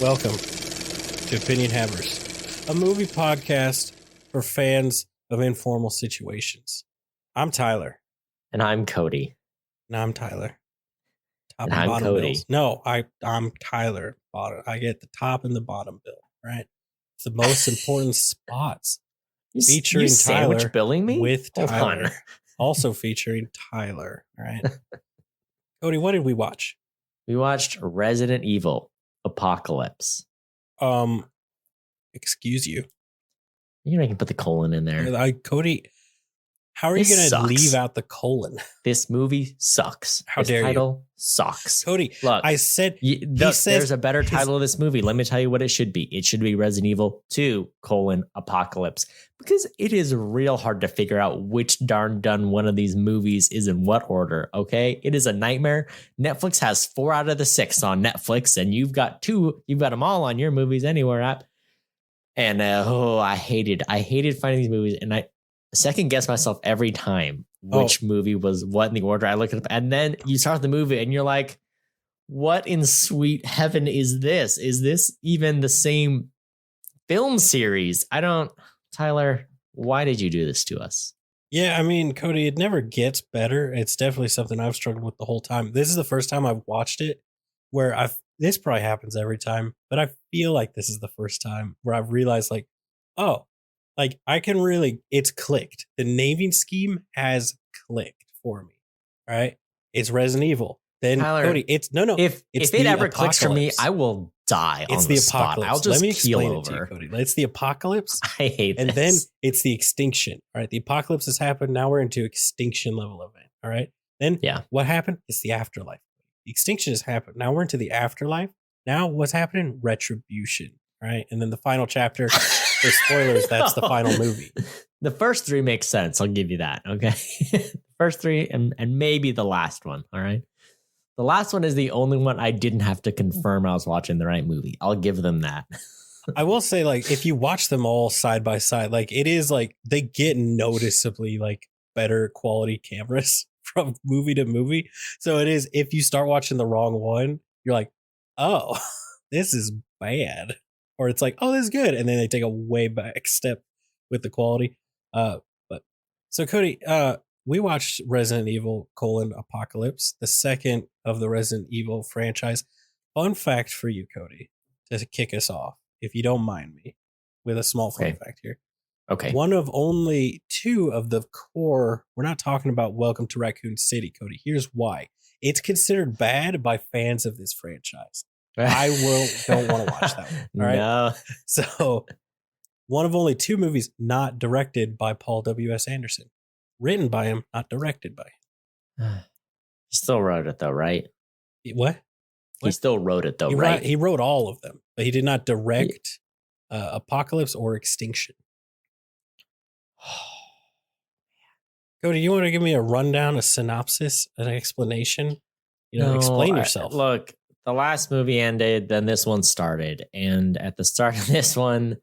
Welcome to Opinion Hammers, a movie podcast for fans of informal situations. I'm Tyler. And I'm Cody. And I'm Tyler. Top and I'm bottom Cody. bills. No, I'm Tyler. Bottom. I get the top and the bottom bill, right? It's the most important spots. Featuring you sandwich Tyler billing me? with Hold Tyler. on. Also featuring Tyler, right? Cody, what did we watch? We watched Resident Evil Apocalypse. Excuse you. You know, I can put the colon in there. Cody, how are you going to leave out the colon? This movie sucks. How this dare title sucks. Cody, look, I said there's a better title of this movie. Let me tell you what it should be. It should be Resident Evil 2: Apocalypse, because it is real hard to figure out which darn done one of these movies is in what order. Okay, it is a nightmare. Netflix has 4 out of the 6 on Netflix, and you've got them all on your Movies Anywhere app. And I hated finding these movies, and I second guess myself every time which movie was what in the order. I looked it up, and then you start the movie and you're like, what in sweet heaven is this? Is this even the same film series? Tyler, why did you do this to us? Yeah, I mean, Cody, it never gets better. It's definitely something I've struggled with the whole time. This is the first time I've watched it where this probably happens every time, but I feel like this is the first time where I've realized it's clicked. The naming scheme has clicked for me. All right. It's Resident Evil. Then Tyler, Cody, it's no. If it ever clicks for me, I will die it's on the apocalypse. Spot. I'll just Let me keel explain over. It to you, Cody. It's the apocalypse. I hate and this. then it's the extinction. All right. The apocalypse has happened. Now we're into extinction level event. All right. Then what happened? It's the afterlife. The extinction has happened. Now we're into the afterlife. Now what's happening? Retribution. Right. And then the final chapter, for spoilers, that's the final movie. The first 3 make sense. I'll give you that. Okay. First 3 and maybe the last one. All right. The last one is the only one I didn't have to confirm I was watching the right movie. I'll give them that. I will say, if you watch them all side by side, it is they get noticeably better quality cameras from movie to movie. So it is, if you start watching the wrong one, you're like, oh, this is bad. Or it's oh, this is good. And then they take a way back step with the quality. So Cody, we watched Resident Evil: Apocalypse, the second of the Resident Evil franchise. Fun fact for you, Cody, to kick us off, if you don't mind me, with a small fun fact here. Okay. One of only 2 of the core. We're not talking about Welcome to Raccoon City, Cody. Here's why. It's considered bad by fans of this franchise. I don't want to watch that one. All right. No. So one of only 2 movies not directed by Paul W.S. Anderson. Written by him, not directed by him. He still wrote it though, right? What? He still wrote it though, right? He wrote all of them, but he did not direct Apocalypse or Extinction. Cody, you want to give me a rundown, a synopsis, an explanation? Explain yourself. Look, the last movie ended, then this one started. And at the start of this one,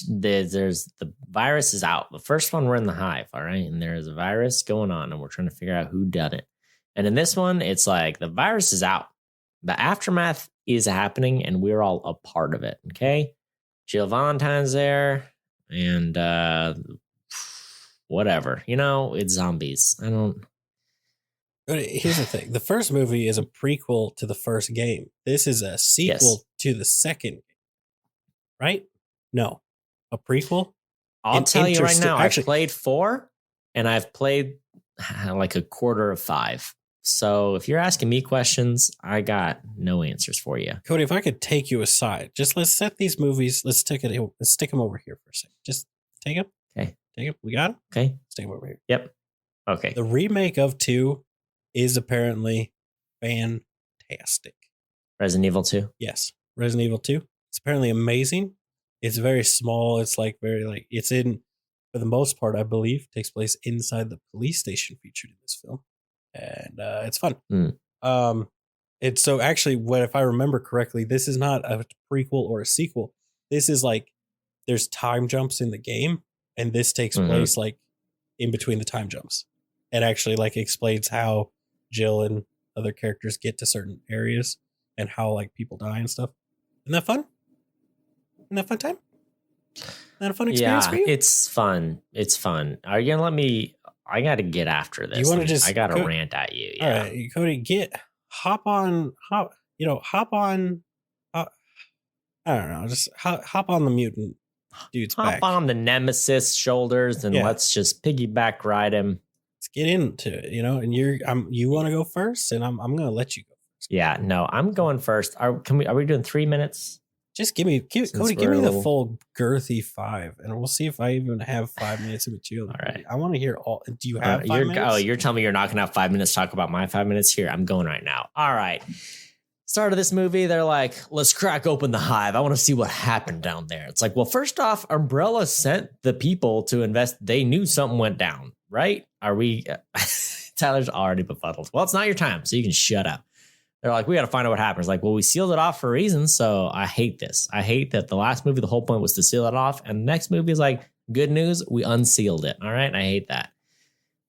there's the virus is out. The first one, we're in the hive, all right? And there's a virus going on, and we're trying to figure out who done it. And in this one, it's the virus is out. The aftermath is happening, and we're all a part of it, okay? Jill Valentine's there, and whatever. It's zombies. Here's the thing. The first movie is a prequel to the first game. This is a sequel to the second game. Right? No. A prequel? I'll tell you right now, I've played 4 and I've played a quarter of 5. So if you're asking me questions, I got no answers for you. Cody, if I could take you aside, just let's set these movies. Let's stick them over here for a second. Just take them. Okay. Take them. We got them? Okay. Let's take them over here. Yep. Okay. The remake of 2 is apparently fantastic. Resident Evil 2? Yes. Resident Evil 2. It's apparently amazing. It's very small. It's it's in, for the most part, I believe, takes place inside the police station featured in this film. And it's fun. It's so actually, if I remember correctly, this is not a prequel or a sequel. This is there's time jumps in the game, and this takes place in between the time jumps. It actually explains how Jill and other characters get to certain areas. and how like people die and stuff. Isn't that fun? Isn't that fun time? Isn't that a fun experience for you? It's fun. It's fun. Are you gonna let me? I got to get after this. You want to just? I got to rant at you. Yeah. All right, Cody, hop on. I don't know. Just hop on the mutant dude's back. Hop on the Nemesis shoulders and let's just piggyback ride him. Let's get into it, and you want to go first, and I'm gonna let you go first. Yeah, no, I'm going first. Are we doing 3 minutes? Just Cody, give me the full girthy 5, and we'll see if I even have 5 minutes in between. All right, I want to hear all. Do you have 5 minutes? Oh, you're telling me you're not gonna have 5 minutes to talk about my 5 minutes here? I'm going right now. All right. Start of this movie, they're like, let's crack open the hive. I want to see what happened down there. It's like, well, first off, Umbrella sent the people to invest. They knew something went down, right? Are we? Tyler's already befuddled. Well, it's not your time, so you can shut up. They're like, we got to find out what happens. Like, well, we sealed it off for a reason, so I hate this. I hate that the last movie, the whole point was to seal it off, and the next movie is like, good news, we unsealed it. All right, and I hate that.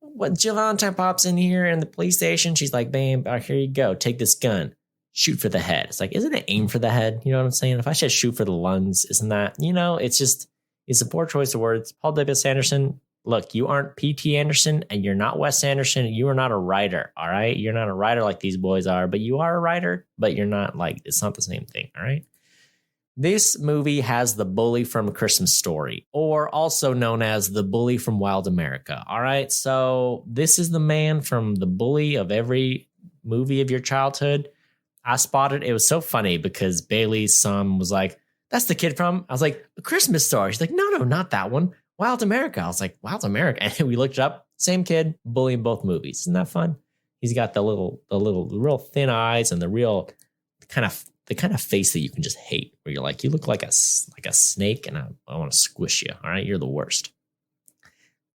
When Jill Valentine pops in here in the police station, she's like, bam, here you go, take this gun. Shoot for the head. It's like, isn't it aim for the head? You know what I'm saying? If I said shoot for the lungs, isn't that, it's a poor choice of words. Paul W.S. Anderson, look, you aren't P.T. Anderson and you're not Wes Anderson. You are not a writer, all right? You're not a writer like these boys are, but you are a writer, but you're not like, it's not the same thing, all right? This movie has the bully from A Christmas Story, or also known as the bully from Wild America, all right? So this is the man from the bully of every movie of your childhood. I spotted, it was so funny because Bailey's son was like, that's the kid from, I was like, A Christmas Story. She's like, no, not that one. Wild America. I was like, Wild America. And we looked it up. Same kid, bully in both movies. Isn't that fun? He's got the real thin eyes and the kind of face that you can just hate, where you're like, you look like a snake and I want to squish you. All right. You're the worst.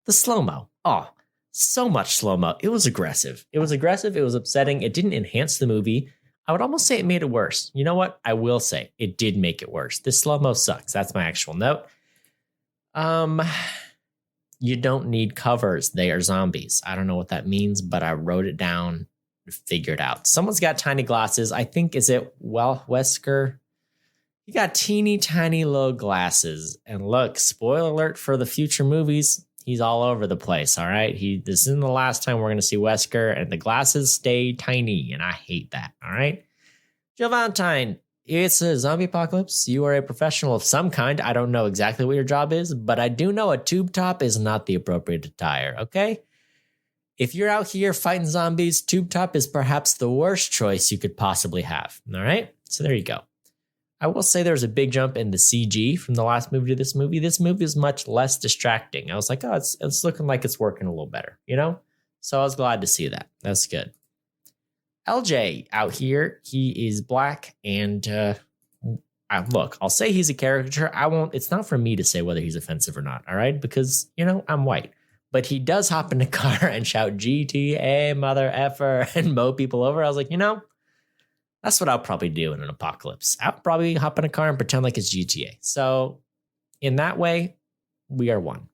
The slow-mo. Oh, so much slow-mo. It was aggressive. It was upsetting. It didn't enhance the movie. I would almost say it made it worse. You know what? I will say it did make it worse. This slow-mo sucks. That's my actual note. You don't need covers. They are zombies. I don't know what that means, but I wrote it down, figured out. Someone's got tiny glasses. I think, is it Wesker? He got teeny tiny little glasses. And look, spoiler alert for the future movies. He's all over the place, all right? This isn't the last time we're going to see Wesker, and the glasses stay tiny, and I hate that, all right? Jill Valentine, it's a zombie apocalypse. You are a professional of some kind. I don't know exactly what your job is, but I do know a tube top is not the appropriate attire, okay? If you're out here fighting zombies, tube top is perhaps the worst choice you could possibly have, all right? So there you go. I will say there's a big jump in the CG from the last movie to this movie. This movie is much less distracting. I was like, oh, it's looking like it's working a little better, So I was glad to see that. That's good. LJ out here, he is black, and look, I'll say he's a caricature. It's not for me to say whether he's offensive or not, all right? Because, I'm white. But he does hop in a car and shout GTA, mother effer, and mow people over. I was like, that's what I'll probably do in an apocalypse. I'll probably hop in a car and pretend like it's GTA. So in that way, we are one.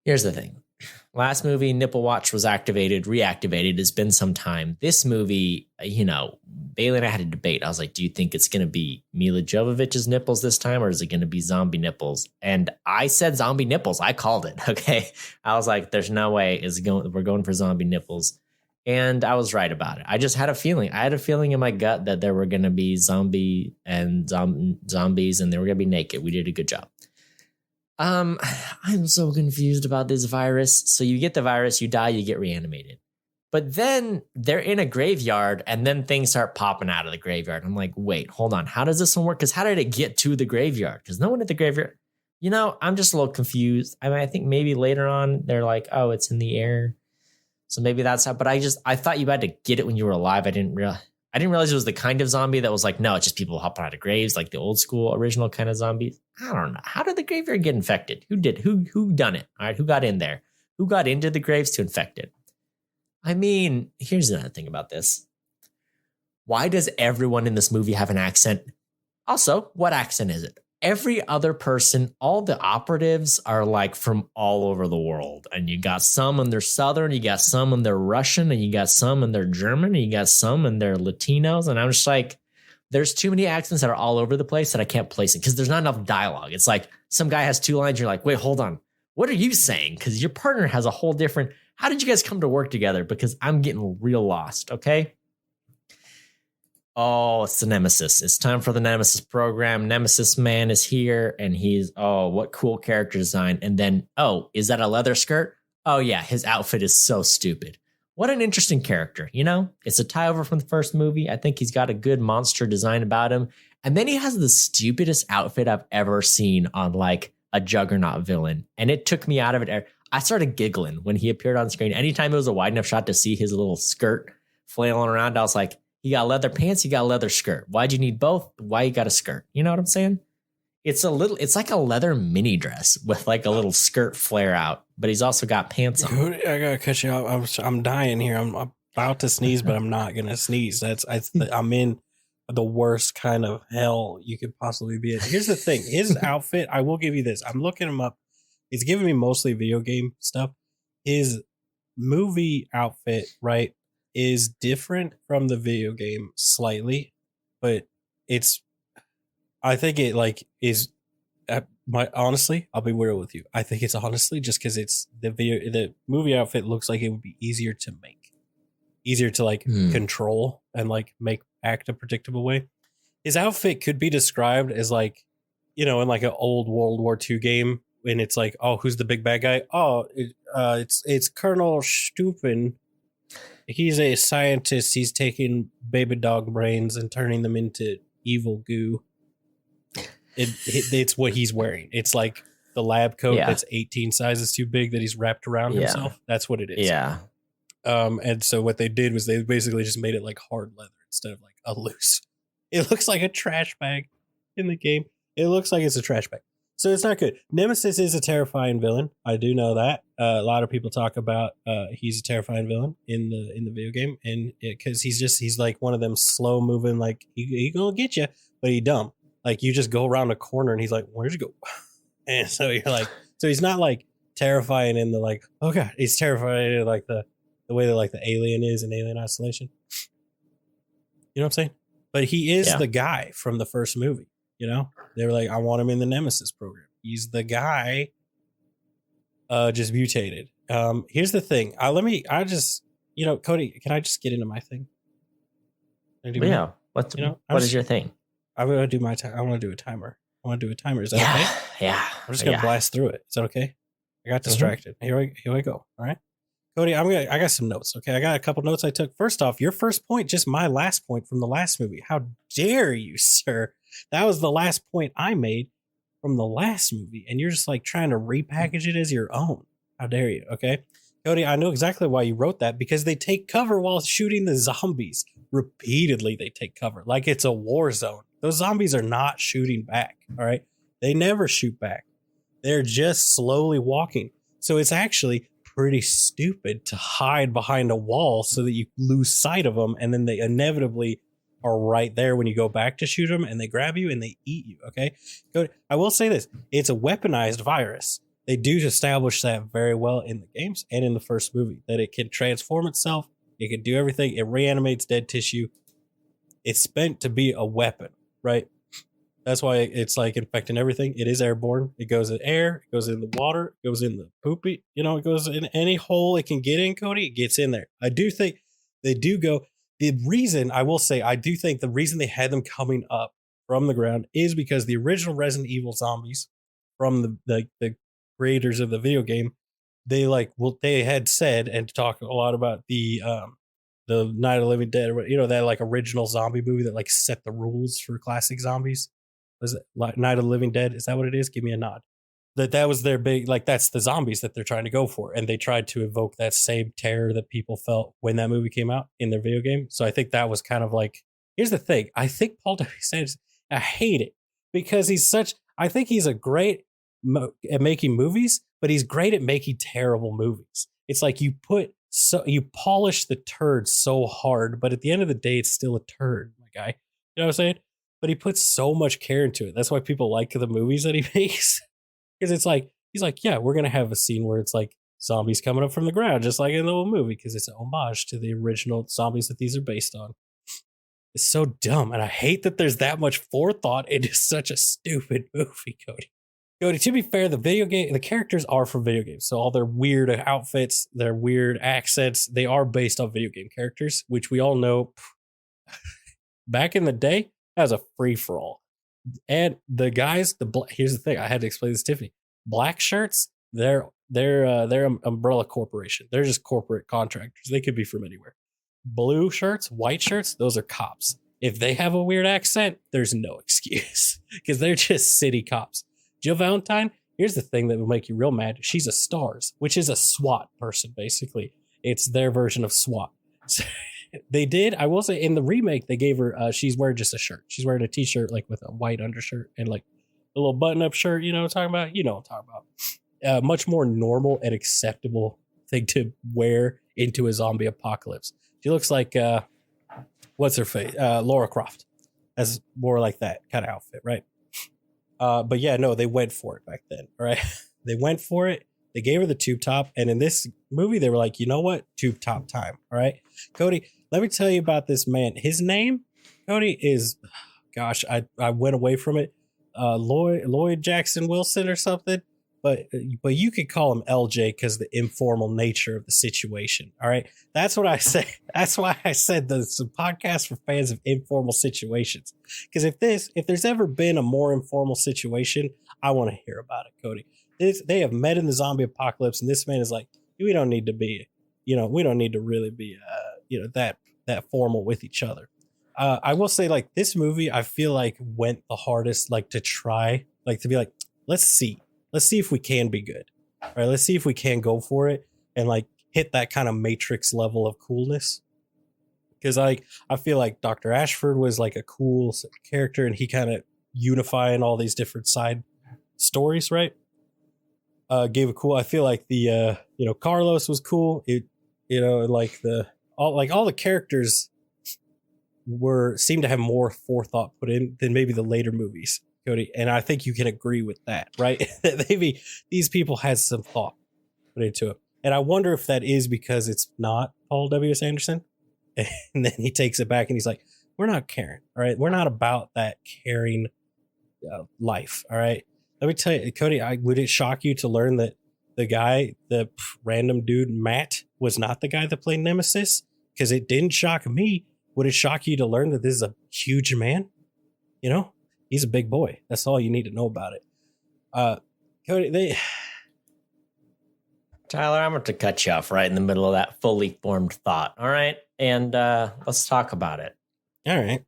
Here's the thing. Last movie, Nipple Watch was reactivated. It's been some time. This movie, Bailey and I had a debate. I was like, do you think it's going to be Mila Jovovich's nipples this time, or is it going to be zombie nipples? And I said zombie nipples. I called it, okay? I was like, there's no way we're going for zombie nipples. And I was right about it. I just had a feeling. I had a feeling in my gut that there were going to be zombies and they were going to be naked. We did a good job. I'm so confused about this virus. So you get the virus, you die, you get reanimated. But then they're in a graveyard and then things start popping out of the graveyard. I'm like, wait, hold on. How does this one work? Because how did it get to the graveyard? Because no one at the graveyard. I'm just a little confused. I think maybe later on they're like, oh, it's in the air. So maybe that's how, but I thought you had to get it when you were alive. I didn't realize it was the kind of zombie that was like, no, it's just people hopping out of graves, like the old school original kind of zombies. I don't know. How did the graveyard get infected? Who done it? All right. Who got in there? Who got into the graves to infect it? Here's another thing about this. Why does everyone in this movie have an accent? Also, what accent is it? every other person, all the operatives are like from all over the world. And you got some and they're Southern, you got some and they're Russian, and you got some and they're German, and you got some and they're Latinos. And I'm just like, there's too many accents that are all over the place that I can't place it because there's not enough dialogue. It's like some guy has 2 lines. You're like, wait, hold on. What are you saying? Because your partner has a whole different. How did you guys come to work together? Because I'm getting real lost. Okay. Oh, it's the Nemesis. It's time for the Nemesis program. Nemesis Man is here and he's, oh, what cool character design. And then, oh, is that a leather skirt? Oh, yeah. His outfit is so stupid. What an interesting character. You know, it's a tie over from the first movie. I think he's got a good monster design about him. And then he has the stupidest outfit I've ever seen on like a Juggernaut villain. And it took me out of it. I started giggling when he appeared on screen. Anytime it was a wide enough shot to see his little skirt flailing around, I was like, you got leather pants, you got a leather skirt. Why'd you need both? Why you got a skirt? You know what I'm saying? It's like a leather mini dress with like a little skirt flare out, but he's also got pants on. I gotta cut you off. I'm dying here. I'm about to sneeze, but I'm not gonna sneeze. I'm in the worst kind of hell you could possibly be in. Here's the thing. His outfit, I will give you this. I'm looking him up. It's giving me mostly video game stuff. His movie outfit, right, is different from the video game slightly, but I think it like is honestly, I'll be real with you. I think it's honestly just because it's the movie outfit looks like it would be easier to make, easier to like control and like act a predictable way. His outfit could be described as like, in like an old World War II game, and it's like, oh, who's the big bad guy? Oh, it's Colonel Stupin. He's a scientist. He's taking baby dog brains and turning them into evil goo. It's what he's wearing. It's like the lab coat that's 18 sizes too big that he's wrapped around himself. That's what it is. Yeah. And so what they did was they basically just made it like hard leather instead of like a loose. It looks like a trash bag in the game. It looks like it's a trash bag. So it's not good. Nemesis is a terrifying villain. I do know that. A lot of people talk about he's a terrifying villain in the video game, and because he's like one of them slow moving, like he gonna get you, but he dumb. Like you just go around a corner and he's like, where'd you go? And so you're like, so he's not like terrifying in the like, oh god, he's terrifying in like the way that like the alien is in Alien Isolation. You know what I'm saying? But he is the guy from the first movie. They were like, I want him in the Nemesis program. He's the guy, just mutated. Here's the thing. Cody, can I just get into my thing? Yeah. What is your thing? I'm going to do my time. I want to do a timer. Is that okay? Yeah. I'm just going to blast through it. Is that okay? I got distracted. Here we go. All right. Cody, I got some notes. Okay. I got a couple notes I took. First off, your first point, just my last point from the last movie. How dare you, sir? That was the last point I made from the last movie. And you're just like trying to repackage it as your own. How dare you? Okay. Cody, I know exactly why you wrote that, because they take cover while shooting the zombies. Repeatedly, they take cover like it's a war zone. Those zombies are not shooting back. All right. They never shoot back. They're just slowly walking. So it's actually pretty stupid to hide behind a wall so that you lose sight of them. And then they inevitably are right there when you go back to shoot them, and they grab you and they eat you. Okay. I will say this. It's a weaponized virus. They do establish that very well in the games and in the first movie, that it can transform itself. It can do everything. It reanimates dead tissue. It's meant to be a weapon, right? That's why it's like infecting everything. It is airborne. It goes in air. It goes in the water. It goes in the poopy. It goes in any hole it can get in, Cody. It gets in there. I do think they do go. The reason, I will say, I do think the reason they had them coming up from the ground is because the original Resident Evil zombies from the creators of the video game, they had said and talked a lot about the Night of the Living Dead, that like original zombie movie that like set the rules for classic zombies. Was it Night of the Living Dead? Is that what it is? Give me a nod. That was their big, like, that's the zombies that they're trying to go for. And they tried to evoke that same terror that people felt when that movie came out in their video game. So I think that was kind of like, here's the thing. I think Paul W. S. I hate it because I think he's a great at making movies, but he's great at making terrible movies. It's like you polish the turd so hard, but at the end of the day, it's still a turd, my guy. You know what I'm saying? but he puts so much care into it. That's why people like the movies that he makes. Because it's like, he's like, yeah, we're going to have a scene where it's like zombies coming up from the ground, just like in the old movie, because it's an homage to the original zombies that these are based on. It's so dumb. And I hate that there's that much forethought into such a stupid movie, Cody. Cody, to be fair, the characters are from video games. So all their weird outfits, their weird accents, they are based on video game characters, which we all know back in the day, that was a free for all. And the guys, here's the thing, I had to explain this to Tiffany. Black shirts, they're umbrella corporation. They're just corporate contractors. They could be from anywhere. Blue shirts, white shirts, those are cops. If they have a weird accent, there's no excuse because they're just city cops. Jill Valentine, here's the thing that will make you real mad. She's a STARS, which is a SWAT person, basically. It's their version of SWAT. So they did, I will say, in the remake, they gave her, she's wearing just a shirt. She's wearing a t-shirt like with a white undershirt and like a little button-up shirt. You know what I'm talking about? You know what I'm talking about. Much more normal and acceptable thing to wear into a zombie apocalypse. She looks like, what's her face? Laura Croft. That's more like that kind of outfit, right? But yeah, no, they went for it back then, all right? They went for it. They gave her the tube top. And in this movie, they were like, you know what? Tube top time, all right? Cody, let me tell you about this man. His name, Cody, is, gosh, I went away from it. Lloyd Jackson Wilson or something. But you could call him LJ because the informal nature of the situation. All right. That's what I say. That's why I said there's a podcast for fans of informal situations. Because if there's ever been a more informal situation, I want to hear about it, Cody. They have met in the zombie apocalypse, and this man is like, we don't need to be, we don't need to really be, that formal with each other. I will say, like, this movie, I feel like went the hardest, like, to try, like, to be like, let's see if we can be good. All right, let's see if we can go for it and like hit that kind of Matrix level of coolness. Because I feel like Dr. Ashford was like a cool character, and he kind of unifying all these different side stories, right? Gave a cool. I feel like the Carlos was cool. It like all the characters seemed to have more forethought put in than maybe the later movies. Cody, and I think you can agree with that, right? Maybe these people had some thought put into it. And I wonder if that is because it's not Paul W.S. Anderson. And then he takes it back and he's like, we're not caring, all right? We're not about that caring life, all right? Let me tell you, Cody, would it shock you to learn that the random dude, Matt, was not the guy that played Nemesis? Because it didn't shock me. Would it shock you to learn that this is a huge man? He's a big boy. That's all you need to know about it. Cody, Tyler, I'm going to cut you off right in the middle of that fully formed thought. All right. And let's talk about it. All right.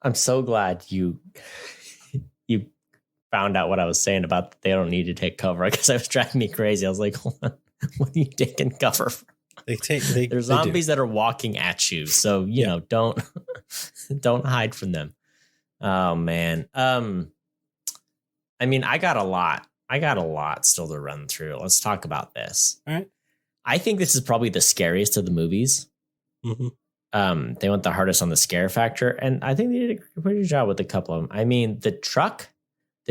I'm so glad you found out what I was saying about they don't need to take cover, because it was driving me crazy. I was like, hold on, what are you taking cover for? There's zombies that are walking at you. So, don't hide from them. Oh man. I mean, I got a lot still to run through. Let's talk about this. All right. I think this is probably the scariest of the movies. Mm-hmm. They went the hardest on the scare factor, and I think they did a pretty good job with a couple of them. I mean, the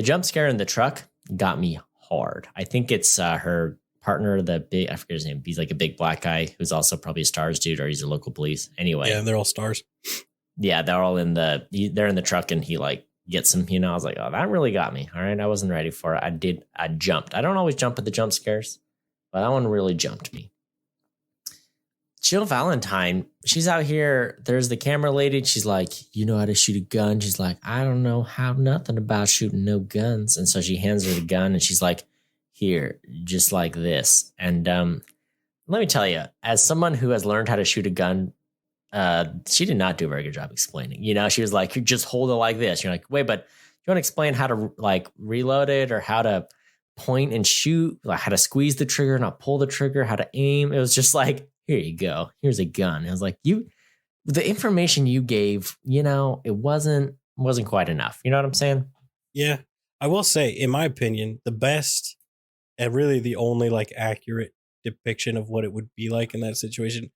jump scare in the truck got me hard. I think it's her partner, I forget his name. He's like a big black guy who's also probably a STARS dude, or he's a local police. Anyway. Yeah, they're all STARS. Yeah, they're all they're in the truck, and he like gets him, I was like, oh, that really got me. All right. I wasn't ready for it. I jumped. I don't always jump at the jump scares, but that one really jumped me. Jill Valentine, she's out here. There's the camera lady. She's like, you know how to shoot a gun? She's like, I don't know nothing about shooting no guns. And so she hands her the gun, and she's like, here, just like this. And let me tell you, as someone who has learned how to shoot a gun, she did not do a very good job explaining. She was like, just hold it like this. You're like, wait, but you want to explain how to like reload it, or how to point and shoot, like how to squeeze the trigger, not pull the trigger, how to aim? It was just like, here you go. Here's a gun. It was like, the information you gave, it wasn't quite enough. You know what I'm saying? Yeah. I will say, in my opinion, the best and really the only like accurate depiction of what it would be like in that situation.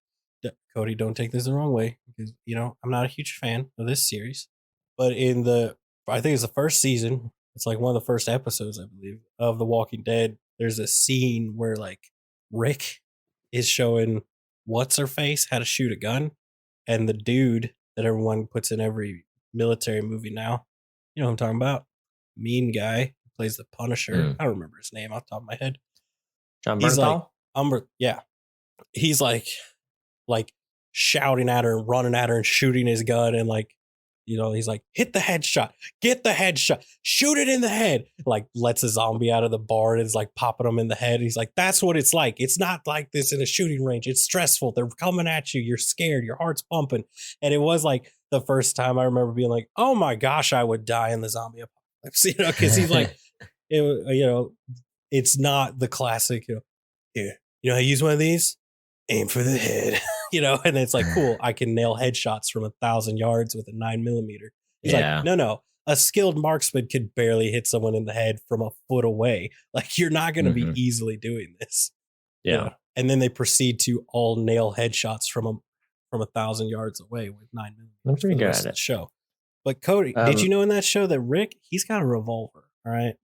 Cody, don't take this the wrong way, because I'm not a huge fan of this series. But I think it's the first season. It's like one of the first episodes, I believe, of The Walking Dead. There's a scene where like Rick is showing what's her face how to shoot a gun, and the dude that everyone puts in every military movie now, you know what I'm talking about? Mean guy who plays the Punisher. I don't remember his name off the top of my head. John He's Bernthal? like yeah. He's like shouting at her and running at her and shooting his gun and like, you know, he's like, hit the headshot, get the headshot, shoot it in the head. Like lets a zombie out of the bar and is like popping him in the head. He's like, that's what it's like. It's not like this in a shooting range. It's stressful. They're coming at you. You're scared. Your heart's pumping. And it was like the first time I remember being like, oh my gosh, I would die in the zombie apocalypse. You know, because he's like, you know, it's not the classic, you know, here, you know, I use one of these, aim for the head. You know, and it's like, cool, I can nail headshots from 1,000 yards with a 9mm. He's like, no, a skilled marksman could barely hit someone in the head from a foot away. Like, you're not going to be easily doing this. Yeah. You know? And then they proceed to all nail headshots from 1,000 yards away with 9mm. I'm pretty good at it. Show. But Cody, did you know in that show that Rick, he's got a revolver, all right?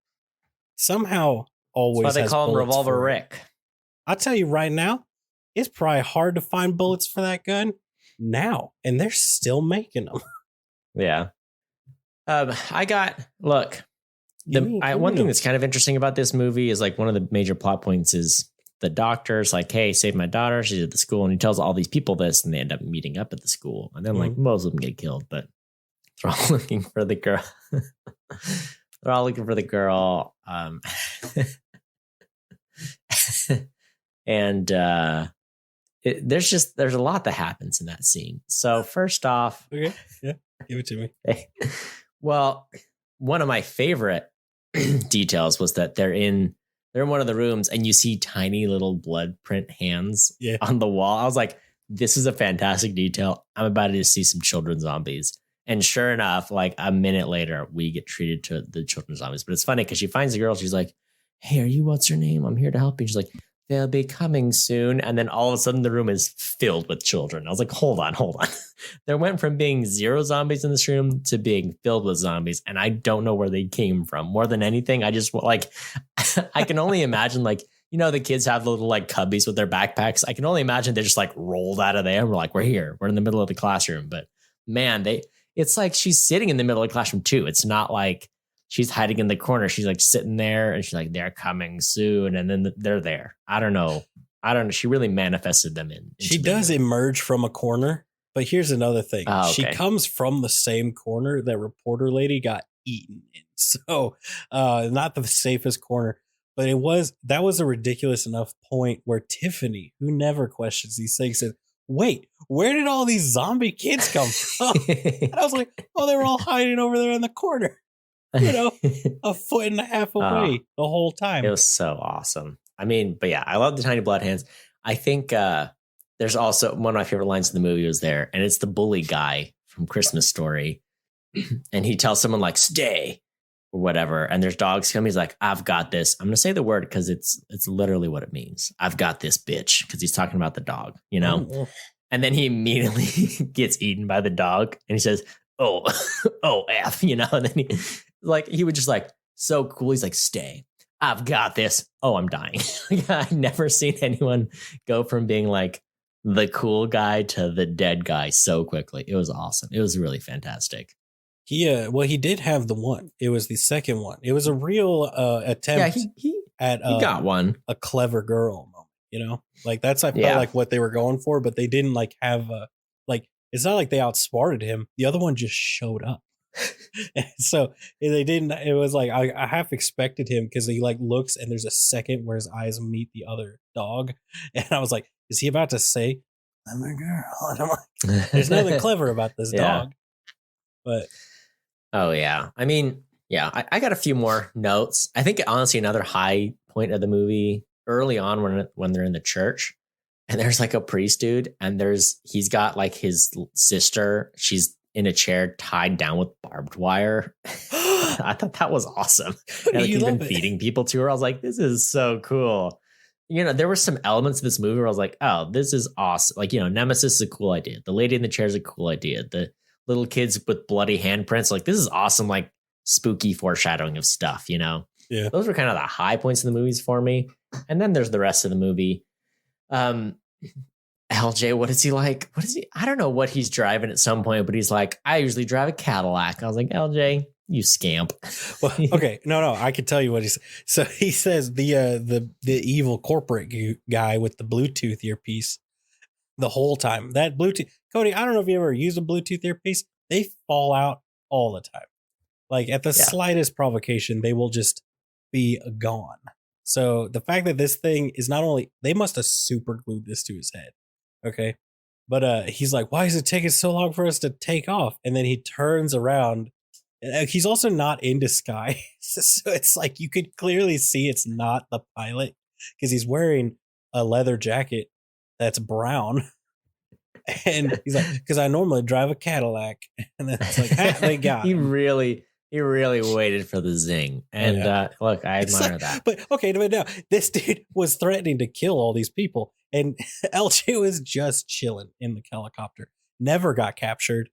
Somehow always that's why they call him Revolver Rick. I'll tell you right now, it's probably hard to find bullets for that gun now, and they're still making them. Yeah. One thing that's kind of interesting about this movie is like one of the major plot points is the doctor's like, hey, save my daughter. She's at the school. And he tells all these people this, and they end up meeting up at the school. And then like most of them get killed, but they're all looking for the girl. They're all looking for the girl. And there's a lot that happens in that scene. So first off, okay, yeah, give it to me. Well, one of my favorite details was that they're in one of the rooms and you see tiny little blood print hands on the wall. I was like, this is a fantastic detail. I'm about to see some children zombies. And sure enough, like a minute later, we get treated to the children zombies. But it's funny because she finds the girl. She's like, hey, are you, what's your name? I'm here to help you. She's like, they'll be coming soon. And then all of a sudden the room is filled with children. I was like, hold on. There went from being 0 zombies in this room to being filled with zombies. And I don't know where they came from. More than anything, I just like, I can only imagine like, you know, the kids have little like cubbies with their backpacks. I can only imagine they just like rolled out of there and we're like, we're here. We're in the middle of the classroom. But man, it's like she's sitting in the middle of the classroom too. It's not like she's hiding in the corner. She's like sitting there and she's like, they're coming soon. And then they're there. I don't know. She really manifested them in. She does emerge from a corner. But here's another thing. Oh, okay. She comes from the same corner that reporter lady got eaten in. So not the safest corner. But that was a ridiculous enough point where Tiffany, who never questions these things, said, wait, where did all these zombie kids come from? And I was like, oh, they were all hiding over there in the corner. You know, 1.5 feet away the whole time. It was so awesome. I mean, but yeah, I love the tiny blood hands. I think there's also one of my favorite lines in the movie was there, and it's the bully guy from Christmas Story. And he tells someone like, stay or whatever. And there's dogs coming. He's like, I've got this. I'm going to say the word because it's literally what it means. I've got this bitch. Because he's talking about the dog, you know? Oh. And then he immediately gets eaten by the dog. And he says, oh, F, you know? And then he would just like, so cool. He's like, stay. I've got this. Oh, I'm dying. I've never seen anyone go from being like the cool guy to the dead guy so quickly. It was awesome. It was really fantastic. He did have the one. It was the second one. It was a real attempt he got one. A clever girl moment, you know? Like that's I felt like what they were going for, but they didn't like have it's not like they outsmarted him. The other one just showed up. So they didn't. It was like I half expected him because he like looks and there's a second where his eyes meet the other dog, and I was like, is he about to say, "I'm a girl"? And I'm like, there's nothing clever about this dog. But oh yeah, I mean, yeah, I got a few more notes. I think honestly another high point of the movie early on when they're in the church. And there's like a priest dude, and he's got like his sister. She's in a chair tied down with barbed wire. I thought that was awesome. And like he's been feeding people to her. I was like, this is so cool. You know, there were some elements of this movie where I was like, oh, this is awesome. Like, you know, Nemesis is a cool idea. The lady in the chair is a cool idea. The little kids with bloody handprints. Like, this is awesome, like spooky foreshadowing of stuff, you know? Yeah. Those were kind of the high points in the movies for me. And then there's the rest of the movie. LJ, what is he like? What is he? I don't know what he's driving at some point, but he's like, I usually drive a Cadillac. I was like, LJ, you scamp. Well, okay, no, I can tell you what he's. So he says the evil corporate guy with the Bluetooth earpiece the whole time. That Bluetooth, Cody, I don't know if you ever used a Bluetooth earpiece. They fall out all the time. Like at the slightest provocation, they will just be gone. So the fact that this thing is not only, they must have super glued this to his head. Okay. But he's like, why is it taking so long for us to take off? And then he turns around. He's also not in disguise. So it's like you could clearly see it's not the pilot because he's wearing a leather jacket that's brown. And he's like, because I normally drive a Cadillac. And then it's like, they got He really waited for the zing. And look, I admire that. But okay, but now this dude was threatening to kill all these people. And LJ was just chilling in the helicopter. Never got captured.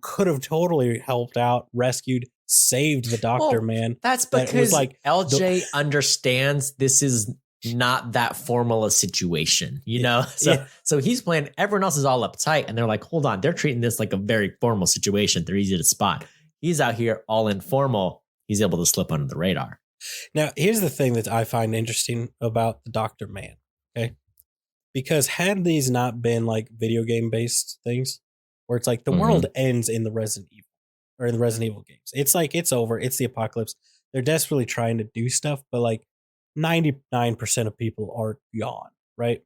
Could have totally helped out, rescued, saved the doctor, man. That's because LJ understands this is not that formal a situation, you know? So he's playing, everyone else is all uptight and they're like, hold on, they're treating this like a very formal situation. They're easy to spot. He's out here all informal. He's able to slip under the radar. Now, here's the thing that I find interesting about the Doctor Man, okay? Because had these not been like video game based things, where it's like the world ends in the Resident Evil or in the Resident Evil games, it's like it's over, it's the apocalypse. They're desperately trying to do stuff, but like 99% of people are gone, right?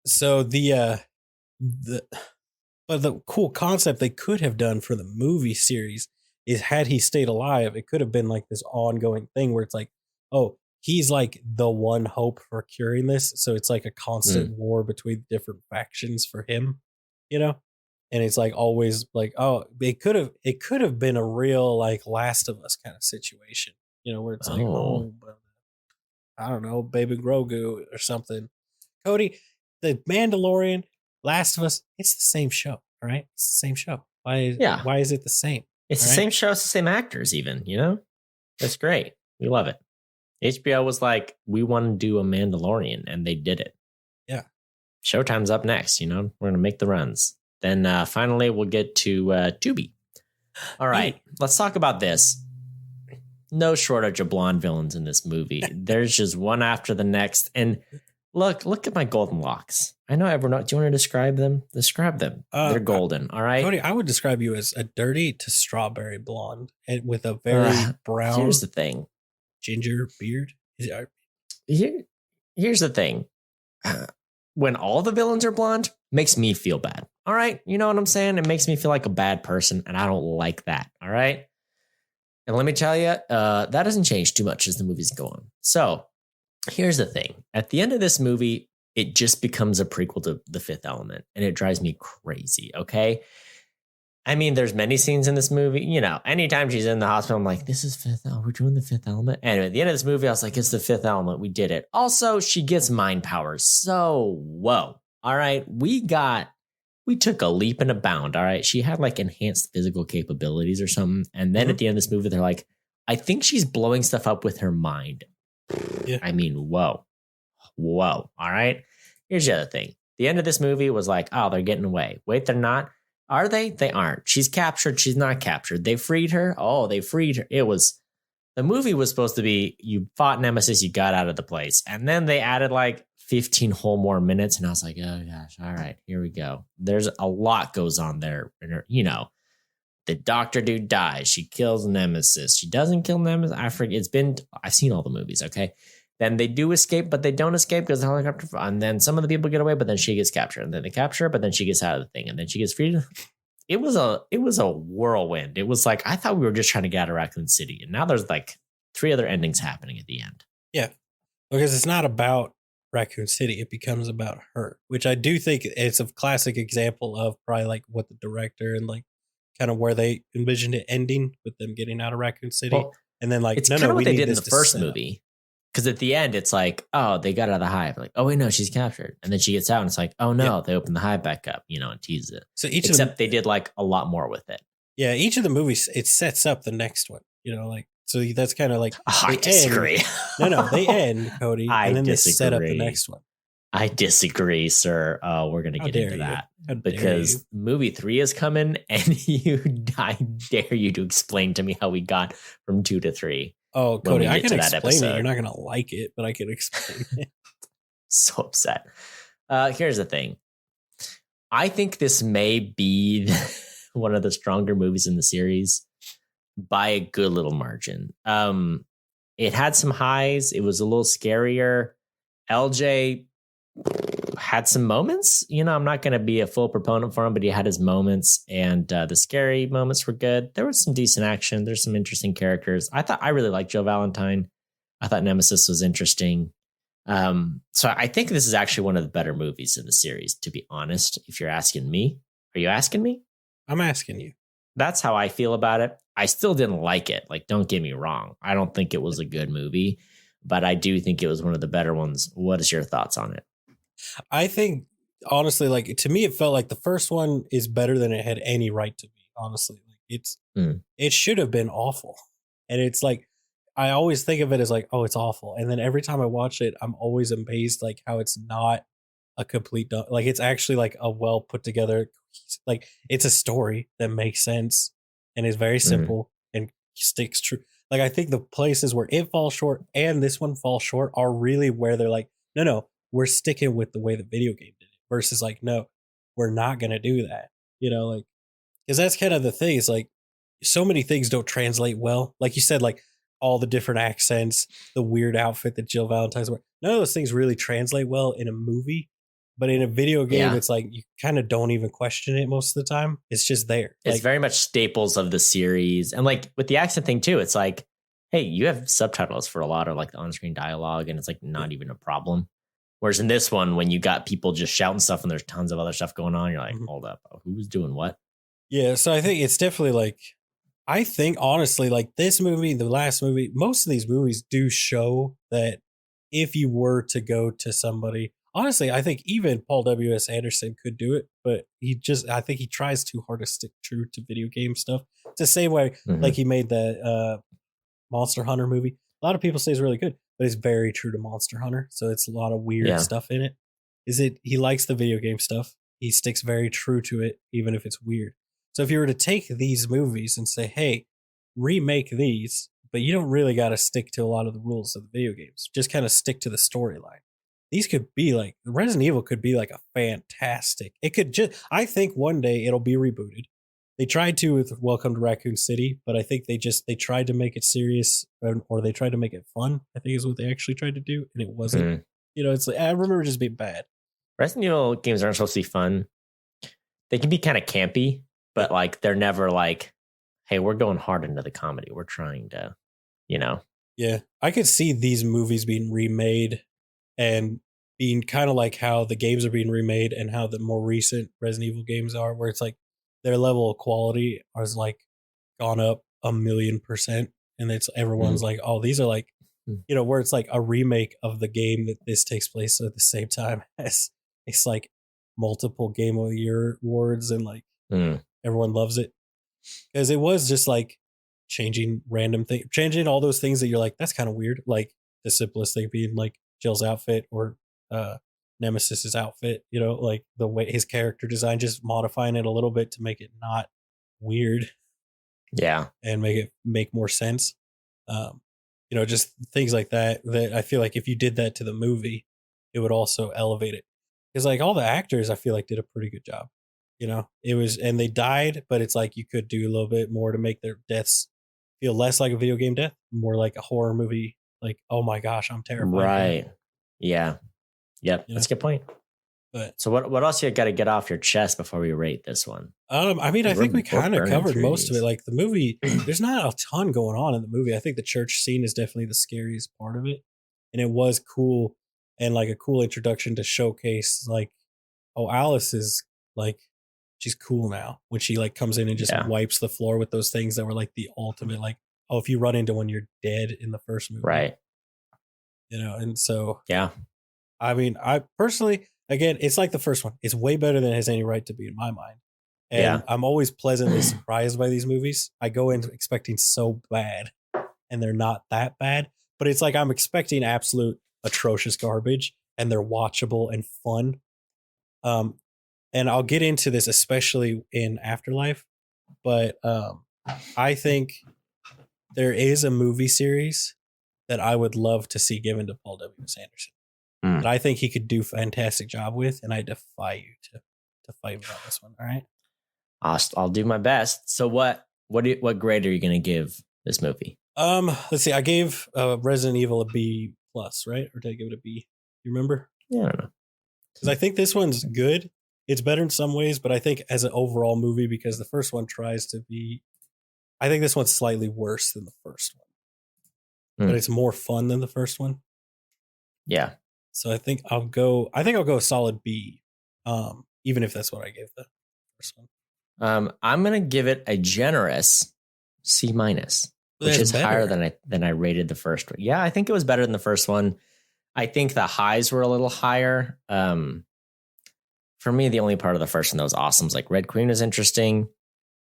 So the cool concept they could have done for the movie series is had he stayed alive, it could have been like this ongoing thing where it's like, oh, he's like the one hope for curing this. So it's like a constant war between different factions for him, you know? And it's like always like, oh, it could have been a real like Last of Us kind of situation, you know, where it's like, oh, I don't know, Baby Grogu or something. Cody, the Mandalorian, Last of Us, it's the same show, all right? It's the same show. Why is it the same? It's the same show, it's the same actors even, you know? That's great. We love it. HBO was like, we want to do a Mandalorian, and they did it. Yeah. Showtime's up next, you know? We're going to make the runs. Then finally, we'll get to Tubi. All right, let's talk about this. No shortage of blonde villains in this movie. There's just one after the next. And look at my golden locks. I know everyone. Do you want to describe them? Describe them. They're golden. All right. Cody, I would describe you as a dirty to strawberry blonde and with a very brown. Here's the thing. Ginger beard. Here's the thing. When all the villains are blonde, makes me feel bad. All right. You know what I'm saying? It makes me feel like a bad person, and I don't like that. All right. And let me tell you, that doesn't change too much as the movies go on. So here's the thing. At the end of this movie, it just becomes a prequel to The Fifth Element, and it drives me crazy. Okay. I mean, there's many scenes in this movie, you know, anytime she's in the hospital, I'm like, this is Fifth Element. We're doing The Fifth Element. Anyway, at the end of this movie, I was like, it's The Fifth Element. We did it. Also, she gets mind powers. So, whoa. All right. We took a leap and a bound. All right. She had like enhanced physical capabilities or something. And then at the end of this movie, they're like, I think she's blowing stuff up with her mind. Yeah. I mean, whoa. All right. Here's the other thing. The end of this movie was like, oh, they're getting away. Wait, they're not. Are they? They aren't. She's captured. She's not captured. They freed her. Oh, they freed her. The movie was supposed to be, you fought Nemesis, you got out of the place. And then they added like 15 whole more minutes. And I was like, oh gosh, all right, here we go. There's a lot goes on there. You know, the doctor dude dies. She kills Nemesis. She doesn't kill Nemesis. I forget. I've seen all the movies. Okay. Then they do escape, but they don't escape because the helicopter. And then some of the people get away, but then she gets captured. And then they capture her, but then she gets out of the thing. And then she gets freed. It was a whirlwind. It was like, I thought we were just trying to get out of Raccoon City. And now there's like 3 other endings happening at the end. Yeah. Because it's not about Raccoon City. It becomes about her, which I do think it's a classic example of probably like what the director and like kind of where they envisioned it ending with them getting out of Raccoon City. Well, and then like, it's kind of what they did in the first movie. Because at the end, it's like, oh, they got out of the hive. Like, oh, wait, no, she's captured. And then she gets out and it's like, oh, no, they open the hive back up, and tease it. So Except they did like a lot more with it. Yeah, each of the movies, it sets up the next one, so that's kind of like. I disagree. No, they end, Cody, and then disagree. They set up the next one. I disagree, sir. We're going to get into that because movie 3 is coming, and I dare you to explain to me how we got from 2 to 3. Oh, Cody, I can explain it. You're not going to like it, but I can explain it. So upset. Here's the thing. I think this may be one of the stronger movies in the series by a good little margin. It had some highs. It was a little scarier. LJ had some moments. I'm not going to be a full proponent for him, but he had his moments, and the scary moments were good. There was some decent action. There's some interesting characters. I really liked Jill Valentine. I thought Nemesis was interesting. So I think this is actually one of the better movies in the series, to be honest, if you're asking me. Are you asking me? I'm asking you. That's how I feel about it. I still didn't like it. Like, don't get me wrong. I don't think it was a good movie, but I do think it was one of the better ones. What is your thoughts on it? I think, honestly, like, to me, it felt like the first one is better than it had any right to be, honestly. Like, it should have been awful. And it's like, I always think of it as like, oh, it's awful. And then every time I watch it, I'm always amazed, like, how it's not a complete, like, it's actually like a well put together, like, it's a story that makes sense and is very simple and sticks true. Like, I think the places where it falls short and this one falls short are really where they're like, no, we're sticking with the way the video game did it versus like, no, we're not going to do that. Like, because that's kind of the thing. It's like so many things don't translate well. Like you said, like all the different accents, the weird outfit that Jill Valentine's wear. None of those things really translate well in a movie. But in a video game, It's like you kind of don't even question it most of the time. It's just there. It's very much staples of the series. And like with the accent thing too, it's like, hey, you have subtitles for a lot of like the on-screen dialogue and it's like not even a problem. Whereas in this one, when you got people just shouting stuff and there's tons of other stuff going on, you're like, hold up, who's doing what? Yeah, so I think it's definitely like, I think honestly, like this movie, the last movie, most of these movies do show that if you were to go to somebody, honestly, I think even Paul W.S. Anderson could do it, but I think he tries too hard to stick true to video game stuff. It's the same way, like he made the Monster Hunter movie. A lot of people say it's really good, but it's very true to Monster Hunter. So it's a lot of weird stuff in it. He likes the video game stuff. He sticks very true to it, even if it's weird. So if you were to take these movies and say, hey, remake these, but you don't really got to stick to a lot of the rules of the video games. Just kind of stick to the storyline. These could be like, Resident Evil could be like a fantastic. It could I think one day it'll be rebooted. They tried to with Welcome to Raccoon City, but I think they tried to make it serious or they tried to make it fun. I think is what they actually tried to do. And it wasn't, it's like, I remember it just being bad. Resident Evil games aren't supposed to be fun. They can be kind of campy, but like, they're never like, hey, we're going hard into the comedy. We're trying to, Yeah. I could see these movies being remade and being kind of like how the games are being remade and how the more recent Resident Evil games are, where it's like their level of quality has like gone up 1,000,000%. And it's everyone's like, oh, these are like, where it's like a remake of the game that this takes place at the same time as it's like multiple Game of the Year awards and like everyone loves it. Because it was just like changing random things, changing all those things that you're like, that's kind of weird. Like the simplest thing being like Jill's outfit or Nemesis's outfit, like the way his character design, just modifying it a little bit to make it not weird. Yeah. And make more sense. Just things like that I feel like if you did that to the movie, it would also elevate it. Because like all the actors, I feel like did a pretty good job. It was, and they died, but it's like you could do a little bit more to make their deaths feel less like a video game death, more like a horror movie. Like, oh my gosh, I'm terrified. Right. Yeah. Yep. That's a good point. But so what else you got to get off your chest before we rate this one? I think we kind of covered most of it. Like the movie, there's not a ton going on in the movie. I think the church scene is definitely the scariest part of it. And it was cool and like a cool introduction to showcase like, oh, Alice is like, she's cool now when she like comes in and just wipes the floor with those things that were like the ultimate, like, oh, if you run into one, you're dead in the first movie. Right. And so Yeah. I mean, I personally, again, it's like the first one. It's way better than it has any right to be in my mind. And Yeah. I'm always pleasantly surprised by these movies. I go in expecting so bad, and they're not that bad. But it's like I'm expecting absolute atrocious garbage, and they're watchable and fun. And I'll get into this, especially in Afterlife. But I think there is a movie series that I would love to see given to Paul W. Sanderson. That I think he could do a fantastic job with, and I defy you to fight me on this one. All right, I'll do my best. So what grade are you going to give this movie? Let's see. I gave Resident Evil a B plus, right? Or did I give it a B? You remember? Yeah, I don't know. Because I think this one's good. It's better in some ways, but I think as an overall movie, because the first one tries to be, I think this one's slightly worse than the first one, but it's more fun than the first one. Yeah. So I think I'll go a solid B, even if that's what I gave the first one. I'm gonna give it a generous C minus, which is higher than I rated the first one. Yeah, I think it was better than the first one. I think the highs were a little higher. For me, the only part of the first one that was awesome was like Red Queen was interesting,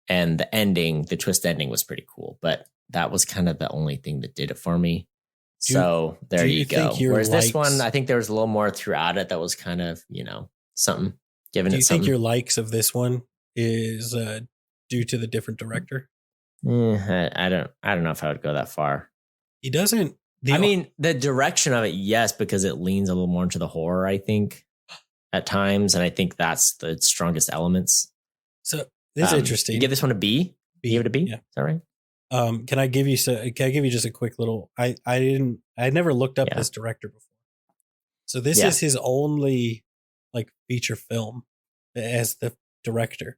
and the ending, the twist ending, was pretty cool. But that was kind of the only thing that did it for me. So there you go. Whereas this one, I think there was a little more throughout it that was kind of, something. Do you think your likes of this one is due to the different director? I don't know if I would go that far. He doesn't. I mean, the direction of it, yes, because it leans a little more into the horror, I think, at times, and I think that's the strongest elements. So this is interesting. You give this one a B? You give it a B? Yeah. Is that right? Can I give you just a quick little? I never looked up this director before, so this is his only like feature film as the director.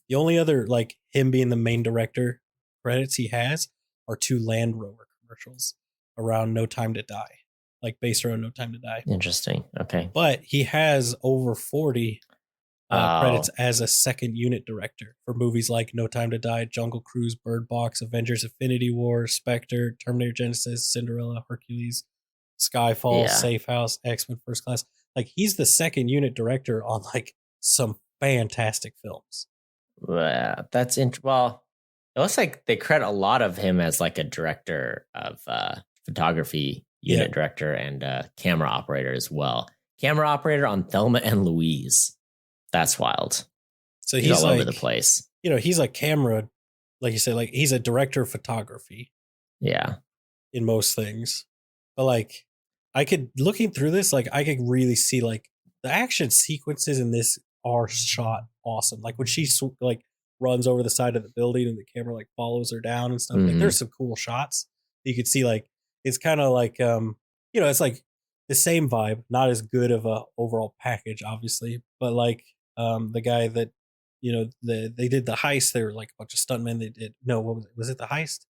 The only other like him being the main director credits he has are 2 Land Rover commercials around No Time to Die, like based around No Time to Die. Interesting. Okay, but he has over 40 credits as a second unit director for movies like No Time to Die, Jungle Cruise, Bird Box, Avengers Infinity War, Spectre, Terminator Genesis, Cinderella, Hercules, Skyfall, Safe House, X-Men First Class. Like he's the second unit director on like some fantastic films. Well, well, it looks like they credit a lot of him as like a director of photography, unit director, and camera operator as well. Camera operator on Thelma and Louise. That's wild. So he's all like, over the place. He's a camera, like you said, like he's a director of photography. Yeah. In most things. But like looking through this, like I could really see like the action sequences in this are shot awesome. Like when she like runs over the side of the building and the camera like follows her down and stuff. Like there's some cool shots. You could see like it's kind of like it's like the same vibe, not as good of a overall package, obviously, but like the guy that they did the heist. They were like a bunch of stuntmen. They did what was it? Was it the heist?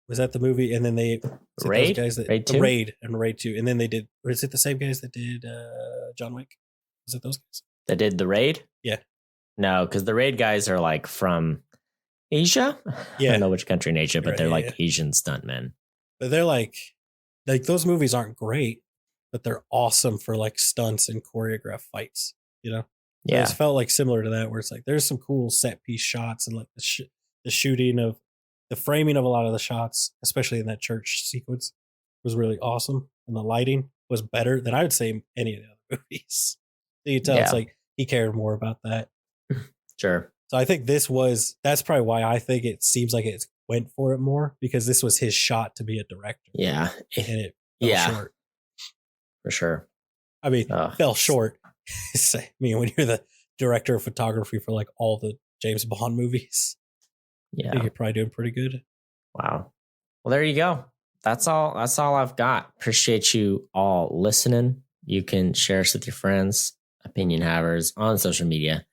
Was that the movie? And then they Raid? Those guys that Raid 2? the Raid and Raid 2. And then they did. Or is it the same guys that did John Wick? Was it those guys that did the Raid? Yeah. No, because the Raid guys are like from Asia. Yeah. I don't know which country in Asia, but they're like Asian stuntmen. But they're like those movies aren't great, but they're awesome for like stunts and choreographed fights. Yeah, it felt like similar to that, where it's like there's some cool set piece shots and like the shooting of the framing of a lot of the shots, especially in that church sequence, was really awesome, and the lighting was better than I would say any of the other movies. So you tell it's like he cared more about that. Sure. So I think that's probably why I think it seems like it went for it more, because this was his shot to be a director. Yeah, and it fell short. For sure. I mean, fell short. I mean, when you're the director of photography for like all the James Bond movies, I think you're probably doing pretty good. Wow. Well, there you go. That's all I've got. Appreciate you all listening. You can share us with your friends, Opinion Havers, on social media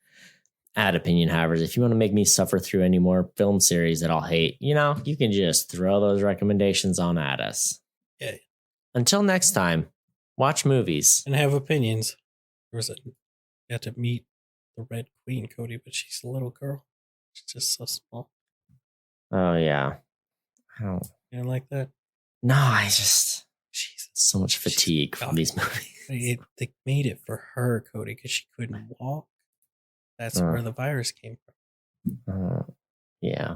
at Opinion Havers. If you want to make me suffer through any more film series that I'll hate, you can just throw those recommendations on at us. Yeah. Until next time, watch movies and have opinions. You got to meet the Red Queen, Cody, but she's a little girl. She's just so small. Oh, yeah. You don't like that? No, Jesus. So much fatigue from these movies. They made it for her, Cody, because she couldn't walk. That's where the virus came from. Yeah.